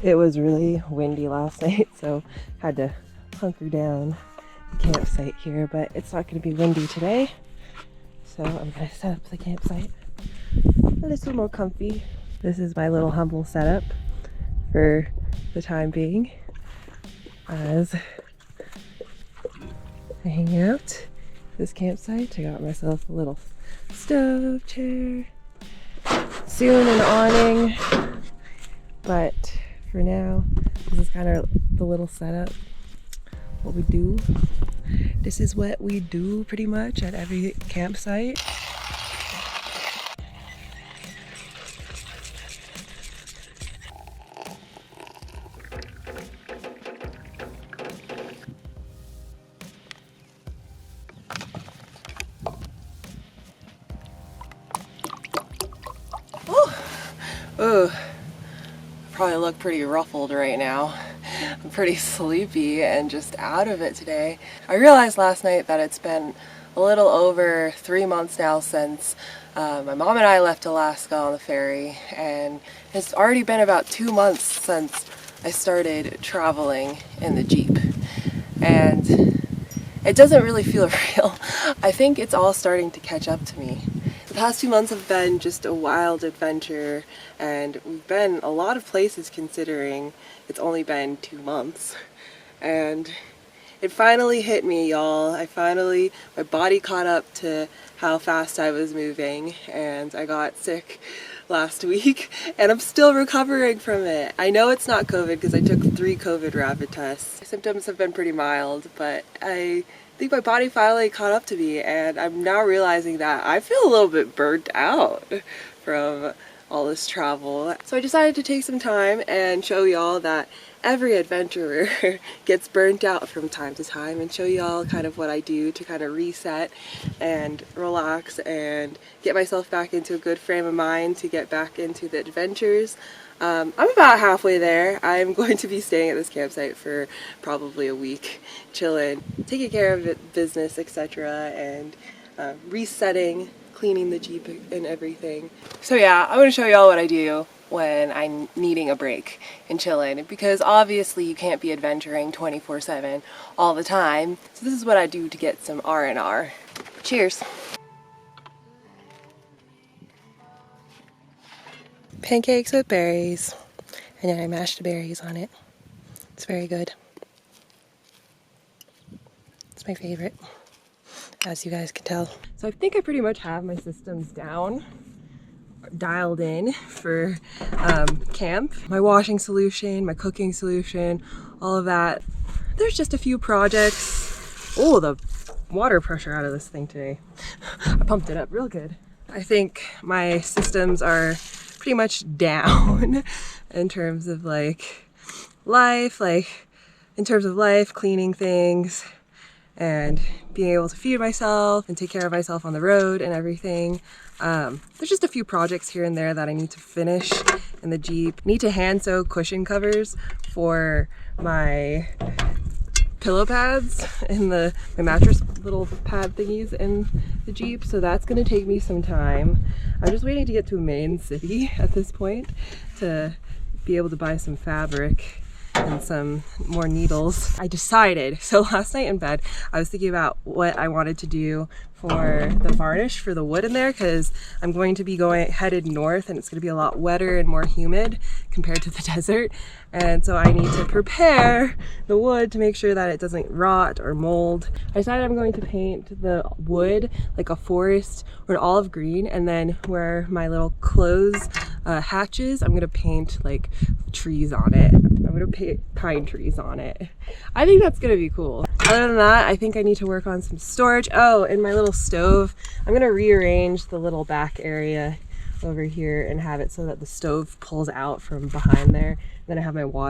It was really windy last night, so had to hunker down the campsite here, but it's not going to be windy today. So I'm going to set up the campsite a little more comfy. This is my little humble setup for the time being as I hang out this campsite. I got myself a little stove chair, soon an awning, but for now this is kind of the little setup, what we do. This is what we do pretty much at every campsite. Oh, probably look pretty ruffled right now. I'm pretty sleepy and just out of it today. I realized last night that it's been a little over 3 months now since my mom and I left Alaska on the ferry, and it's already been about 2 months since I started traveling in the Jeep. And it doesn't really feel real. I think it's all starting to catch up to me. The past 2 months have been just a wild adventure, and we've been a lot of places considering it's only been 2 months. And it finally hit me, y'all. My body caught up to how fast I was moving, and I got sick last week, and I'm still recovering from it. I know it's not COVID because I took 3 COVID rapid tests. Symptoms have been pretty mild, but I think my body finally caught up to me, and I'm now realizing that I feel a little bit burnt out from all this travel. So I decided to take some time and show y'all that every adventurer gets burnt out from time to time, and show y'all kind of what I do to kind of reset and relax and get myself back into a good frame of mind to get back into the adventures. I'm about halfway there. I'm going to be staying at this campsite for probably a week, chilling, taking care of business, etc., and resetting, cleaning the Jeep and everything. So yeah, I'm going to show y'all what I do when I'm needing a break and chilling, because obviously you can't be adventuring 24/7 all the time. So this is what I do to get some R&R. Cheers! Pancakes with berries, and then I mashed the berries on it. It's very good. It's my favorite, as you guys can tell. So I think I pretty much have my systems down, dialed in for camp. My washing solution, my cooking solution, all of that. There's just a few projects. Oh, the water pressure out of this thing today. I pumped it up real good. I think my systems are pretty much down in terms of life, cleaning things and being able to feed myself and take care of myself on the road and everything. There's just a few projects here and there that I need to finish in the Jeep. Need to hand sew cushion covers for my pillow pads in my mattress little pad thingies in the Jeep, so that's gonna take me some time. I'm just waiting to get to a main city at this point to be able to buy some fabric and some more needles. I decided, so last night in bed, I was thinking about what I wanted to do for the varnish for the wood in there, because I'm going to be headed north, and it's going to be a lot wetter and more humid compared to the desert, and so I need to prepare the wood to make sure that it doesn't rot or mold. I decided I'm going to paint the wood like a forest or an olive green, and then where my little clothes hatches, I'm going to paint like trees on it. I'm going to paint pine trees on it. I think that's going to be cool. Other than that, I think I need to work on some storage. Oh, and my little stove. I'm going to rearrange the little back area over here and have it so that the stove pulls out from behind there. Then I have my little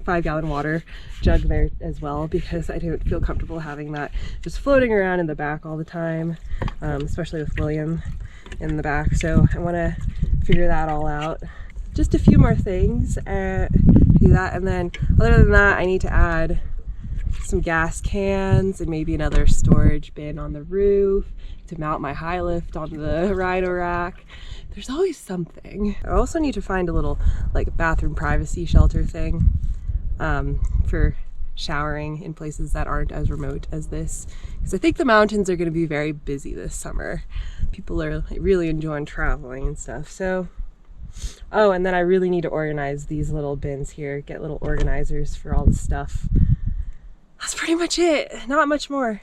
5-gallon water jug there as well, because I don't feel comfortable having that just floating around in the back all the time, especially with William in the back. So I want to figure that all out. Just a few more things, do that, and then other than that, I need to add some gas cans and maybe another storage bin on the roof to mount my high lift on the rhino rack. There's always something. I also need to find a little like bathroom privacy shelter thing for showering in places that aren't as remote as this, because I think the mountains are going to be very busy this summer. People are really enjoying traveling and stuff. So, oh, and then I really need to organize these little bins here, get little organizers for all the stuff. That's pretty much it. Not much more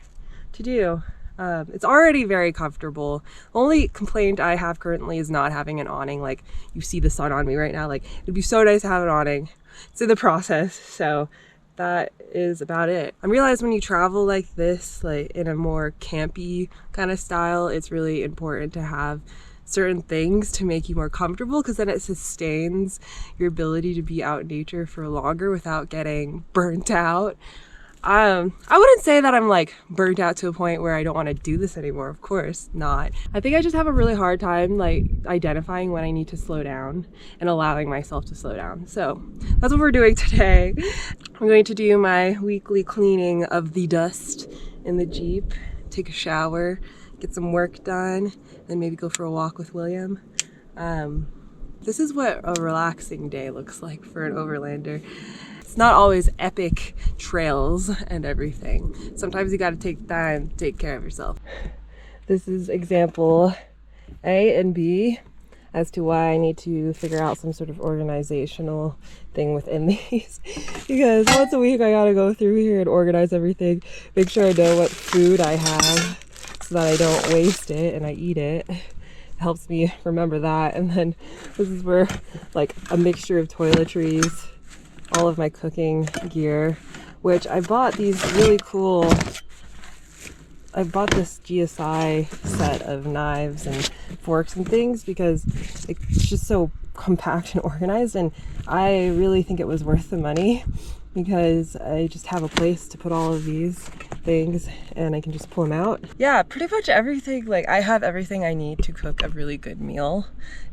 to do. It's already very comfortable. The only complaint I have currently is not having an awning. Like, you see the sun on me right now. Like, it'd be so nice to have an awning. It's in the process, so that is about it. I realize when you travel like this, like in a more campy kind of style, it's really important to have certain things to make you more comfortable, because then it sustains your ability to be out in nature for longer without getting burnt out. I wouldn't say that I'm like burnt out to a point where I don't want to do this anymore. Of course not. I think I just have a really hard time like identifying when I need to slow down and allowing myself to slow down. So that's what we're doing today. I'm going to do my weekly cleaning of the dust in the Jeep, take a shower, get some work done, then maybe go for a walk with William. This is what a relaxing day looks like for an overlander. It's not always epic trails and everything. Sometimes you gotta take time to take care of yourself. This is example A and B as to why I need to figure out some sort of organizational thing within these. Because once a week I gotta go through here and organize everything, make sure I know what food I have so that I don't waste it and I eat it. It helps me remember that. And then this is where like a mixture of toiletries, all of my cooking gear, which I bought these really cool, I bought this GSI set of knives and forks and things because it's just so compact and organized, and I really think it was worth the money because I just have a place to put all of these things and I can just pull them out. Yeah, pretty much everything, like I have everything I need to cook a really good meal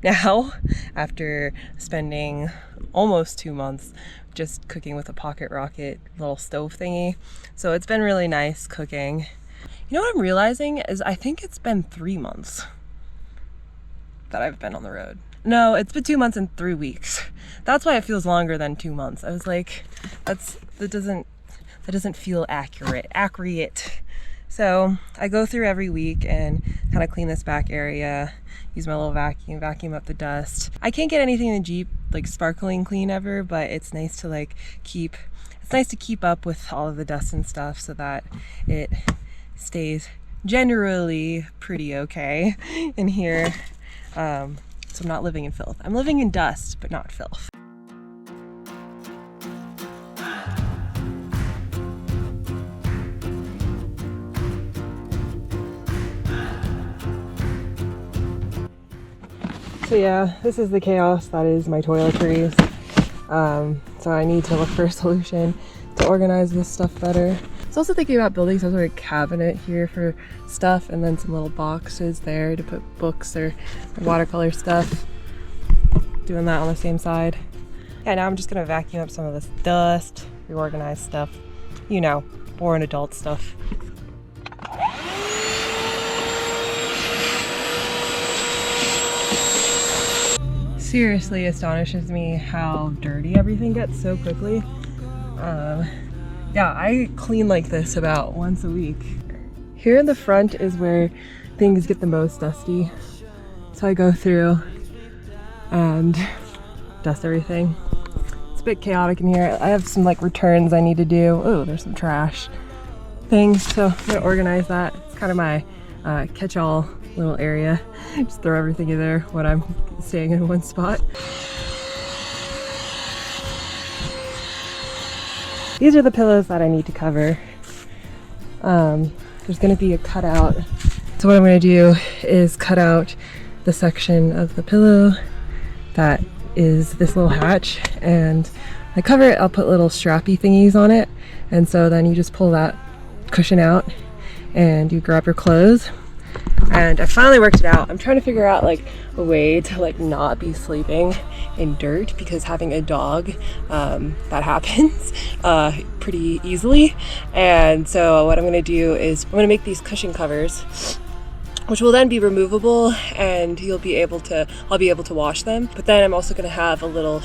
now after spending almost 2 months just cooking with a pocket rocket little stove thingy. So it's been really nice cooking. You know what I'm realizing is I think it's been 3 months that I've been on the road. No, it's been 2 months and 3 weeks. That's why it feels longer than 2 months. I was like, that doesn't feel accurate. So I go through every week and kind of clean this back area, use my little vacuum up the dust. I can't get anything in the Jeep like sparkling clean ever, but it's nice to keep up with all of the dust and stuff so that it stays generally pretty okay in here. So I'm not living in filth. I'm living in dust, but not filth. So yeah, this is the chaos that is my toiletries. So I need to look for a solution to organize this stuff better. I was also thinking about building some sort of cabinet here for stuff, and then some little boxes there to put books or watercolor stuff. Doing that on the same side. Yeah, now I'm just gonna vacuum up some of this dust, reorganize stuff. You know, boring adult stuff. Seriously astonishes me how dirty everything gets so quickly. Yeah, I clean like this about once a week. Here in the front is where things get the most dusty. So I go through and dust everything. It's a bit chaotic in here. I have some returns I need to do. Oh, there's some trash things, so I'm gonna organize that. It's kind of my catch-all little area. Just throw everything in there when I'm staying in one spot. These are the pillows that I need to cover. There's gonna be a cutout. So what I'm gonna do is cut out the section of the pillow that is this little hatch, and I cover it, I'll put little strappy thingies on it, and so then you just pull that cushion out and you grab your clothes, and I finally worked it out. I'm trying to figure out like a way to like not be sleeping in dirt, because having a dog, that happens pretty easily. And so what I'm gonna do is I'm gonna make these cushion covers, which will then be removable, and I'll be able to wash them. But then I'm also gonna have a little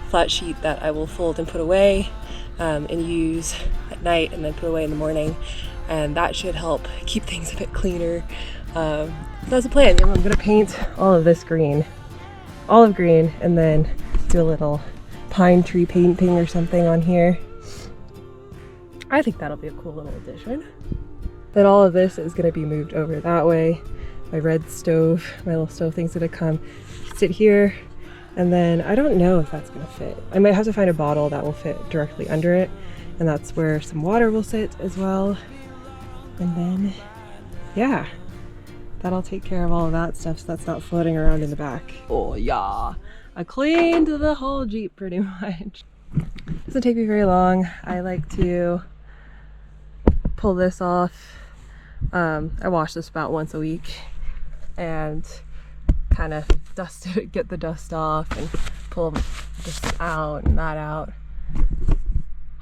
flat sheet that I will fold and put away and use at night, and then put away in the morning. And that should help keep things a bit cleaner. That's the plan. I'm gonna paint all of this green, olive green, and then do a little pine tree painting or something on here. I think that'll be a cool little addition. Then all of this is gonna be moved over that way. My red stove, my little stove thing's gonna come sit here. And then I don't know if that's gonna fit. I might have to find a bottle that will fit directly under it. And that's where some water will sit as well. And then, yeah, that'll take care of all of that stuff so that's not floating around in the back. Oh yeah, I cleaned the whole Jeep pretty much. Doesn't take me very long. I like to pull this off. I wash this about once a week and kind of dust it, get the dust off, and pull this out and that out.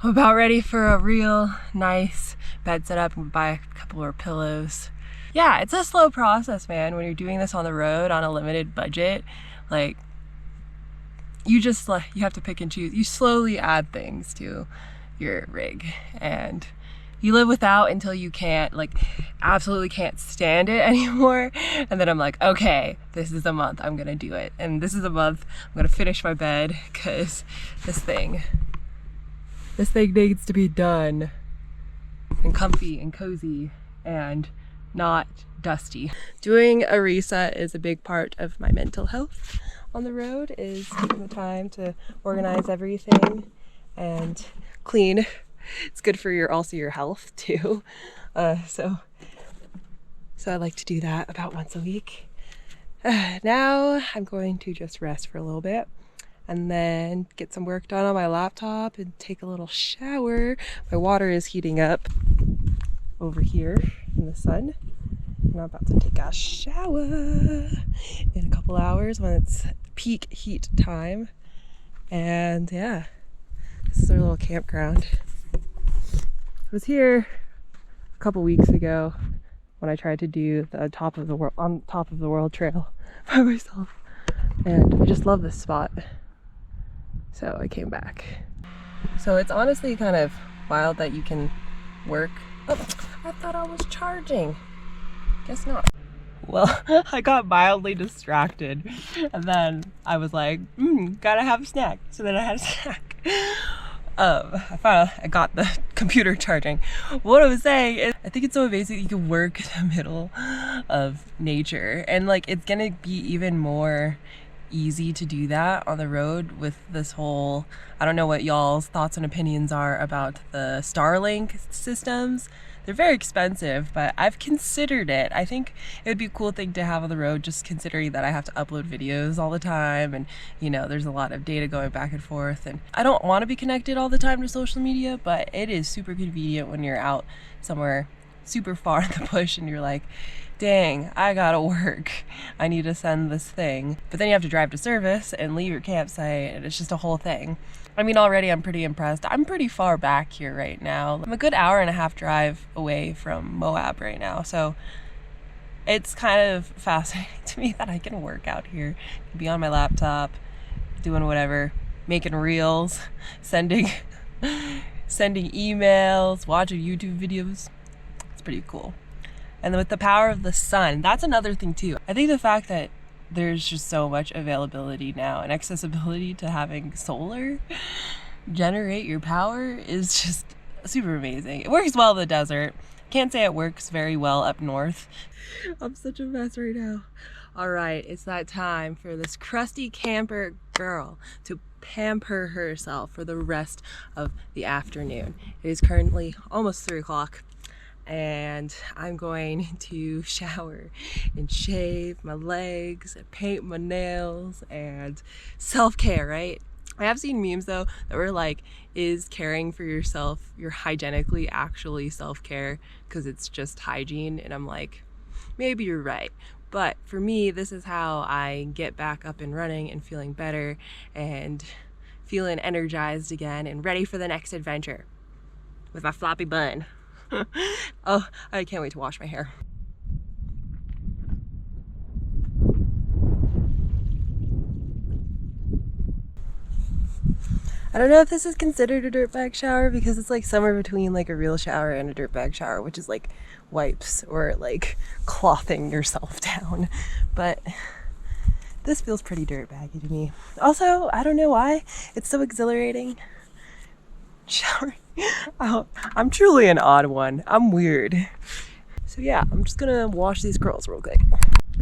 I'm about ready for a real nice bed setup and buy a couple more pillows. Yeah, it's a slow process, man, when you're doing this on the road on a limited budget. Like, you have to pick and choose. You slowly add things to your rig, and you live without until you can't, like, absolutely can't stand it anymore. And then I'm like, okay, this is the month I'm gonna do it. And this is the month I'm gonna finish my bed, because this thing needs to be done and comfy and cozy and not dusty. Doing a reset is a big part of my mental health on the road, is taking the time to organize everything and clean. It's good for your health too. So I like to do that about once a week. Now I'm going to just rest for a little bit and then get some work done on my laptop and take a little shower. My water is heating up over here in the sun. I'm about to take a shower in a couple hours when it's peak heat time. And yeah, this is our little campground. I was here a couple weeks ago when I tried to do the top of the world trail by myself, and I just love this spot, so I came back. So it's honestly kind of wild that you can work. Oh, I thought I was charging. Guess not. Well, I got mildly distracted, and then I was like, gotta have a snack. So then I had a snack. I got the computer charging. What I was saying is, I think it's so amazing that you can work in the middle of nature, and like, it's gonna be even more easy to do that on the road with this whole, I don't know what y'all's thoughts and opinions are about the Starlink systems. They're very expensive, but I've considered it. I think it would be a cool thing to have on the road, just considering that I have to upload videos all the time, and you know, there's a lot of data going back and forth, and I don't want to be connected all the time to social media, but it is super convenient when you're out somewhere super far in the bush and you're like, dang, I gotta work, I need to send this thing. But then you have to drive to service and leave your campsite, and it's just a whole thing. I mean, already I'm pretty impressed. I'm pretty far back here right now. I'm a good hour-and-a-half drive away from Moab right now, so it's kind of fascinating to me that I can work out here, be on my laptop, doing whatever, making reels, sending emails, watching YouTube videos. It's pretty cool. And then with the power of the sun, that's another thing too. I think the fact that there's just so much availability now and accessibility to having solar generate your power is just super amazing. It works well in the desert. Can't say it works very well up north. I'm such a mess right now. All right, it's that time for this crusty camper girl to pamper herself for the rest of the afternoon. It is currently almost 3 o'clock. And I'm going to shower and shave my legs and paint my nails and self-care, right? I have seen memes though that were like, is caring for yourself, you're hygienically actually self-care because it's just hygiene? And I'm like, maybe you're right. But for me, this is how I get back up and running and feeling better and feeling energized again and ready for the next adventure with my floppy bun. Oh, I can't wait to wash my hair. I don't know if this is considered a dirtbag shower because it's like somewhere between like a real shower and a dirtbag shower, which is like wipes or like clothing yourself down. But this feels pretty dirtbaggy to me. Also, I don't know why, it's so exhilarating. Showering. Oh, I'm truly an odd one. I'm weird. So yeah, I'm just gonna wash these curls real quick.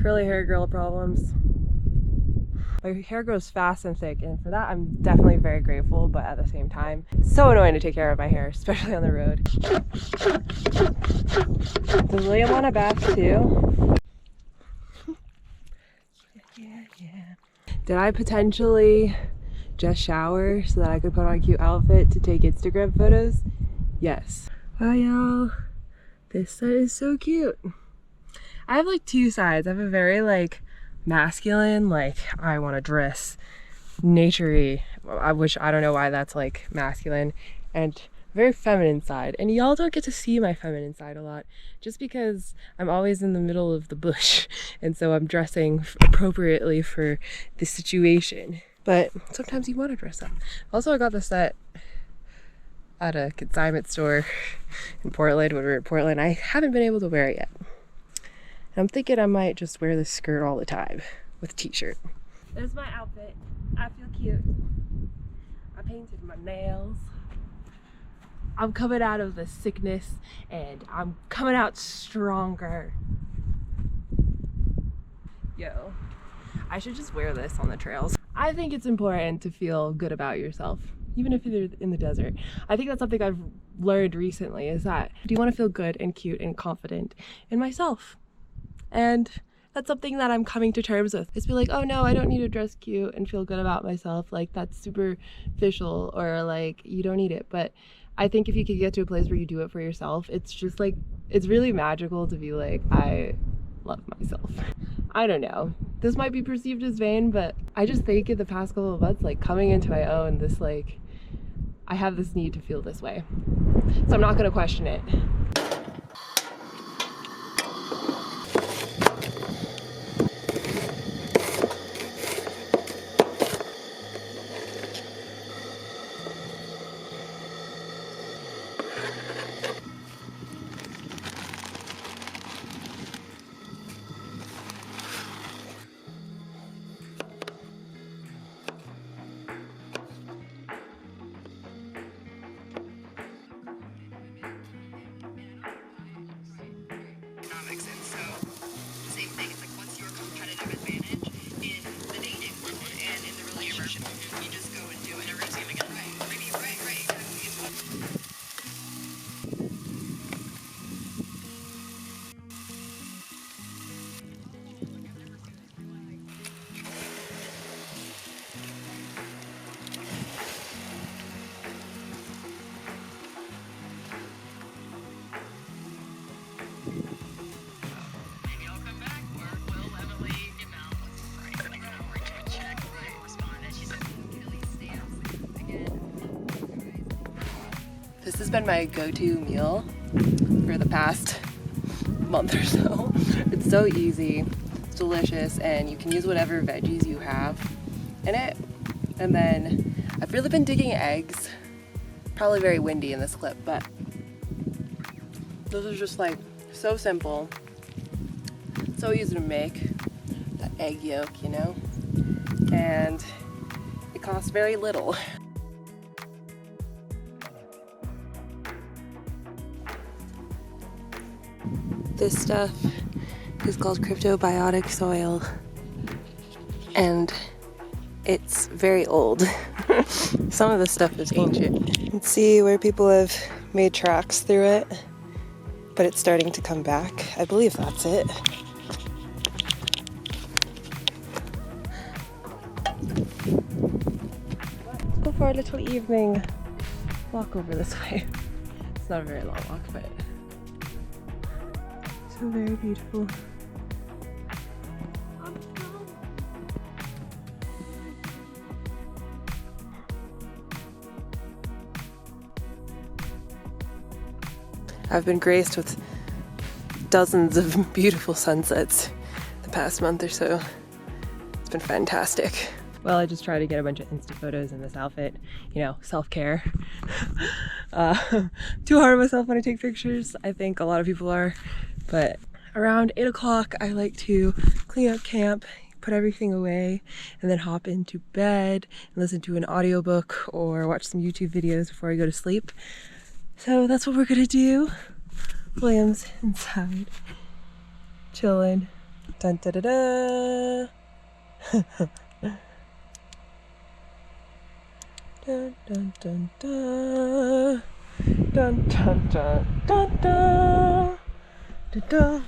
Curly hair girl problems. My hair grows fast and thick, and for that I'm definitely very grateful, but at the same time, it's so annoying to take care of my hair, especially on the road. Does Liam want a bath too? Yeah. Did I potentially just shower so that I could put on a cute outfit to take Instagram photos? Yes. Wow, y'all, this set is so cute. I have like two sides. I have a very like masculine, like I want to dress nature-y, which I don't know why that's like masculine, and very feminine side. And y'all don't get to see my feminine side a lot just because I'm always in the middle of the bush, and so I'm dressing appropriately for the situation. But sometimes you want to dress up. Also, I got this set at a consignment store in Portland when we were in Portland. I haven't been able to wear it yet. And I'm thinking I might just wear this skirt all the time with a t-shirt. There's my outfit. I feel cute. I painted my nails. I'm coming out of the sickness and I'm coming out stronger. Yo, I should just wear this on the trails. I think it's important to feel good about yourself, even if you're in the desert. I think that's something I've learned recently, is that do you want to feel good and cute and confident in myself? And that's something that I'm coming to terms with. It's be like, oh no, I don't need to dress cute and feel good about myself. Like that's superficial, or like you don't need it. But I think if you could get to a place where you do it for yourself, it's just like, it's really magical to be like, I love myself. I don't know. This might be perceived as vain, but I just think in the past couple of months, like coming into my own, this like, I have this need to feel this way. So I'm not gonna question it. This has been my go-to meal for the past month or so. It's so easy, it's delicious, and you can use whatever veggies you have in it. And then I've really been digging eggs. Probably very windy in this clip, but those are just like so simple, so easy to make. That egg yolk, you know? And it costs very little. This stuff is called cryptobiotic soil, and it's very old. Some of the stuff is ancient. You can see where people have made tracks through it, but it's starting to come back. I believe that's it. Let's go for a little evening walk over this way. It's not a very long walk, but so very beautiful. I've been graced with dozens of beautiful sunsets the past month or so. It's been fantastic. Well, I just try to get a bunch of Insta photos in this outfit, you know, self-care. Too hard on myself when I take pictures. I think a lot of people are, but around 8 o'clock, I like to clean up camp, put everything away, and then hop into bed and listen to an audiobook or watch some YouTube videos before I go to sleep. So that's what we're gonna do. William's inside, chilling. Dun da da da. Dun dun dun dun. Dun dun dun dun dun. Dun dun.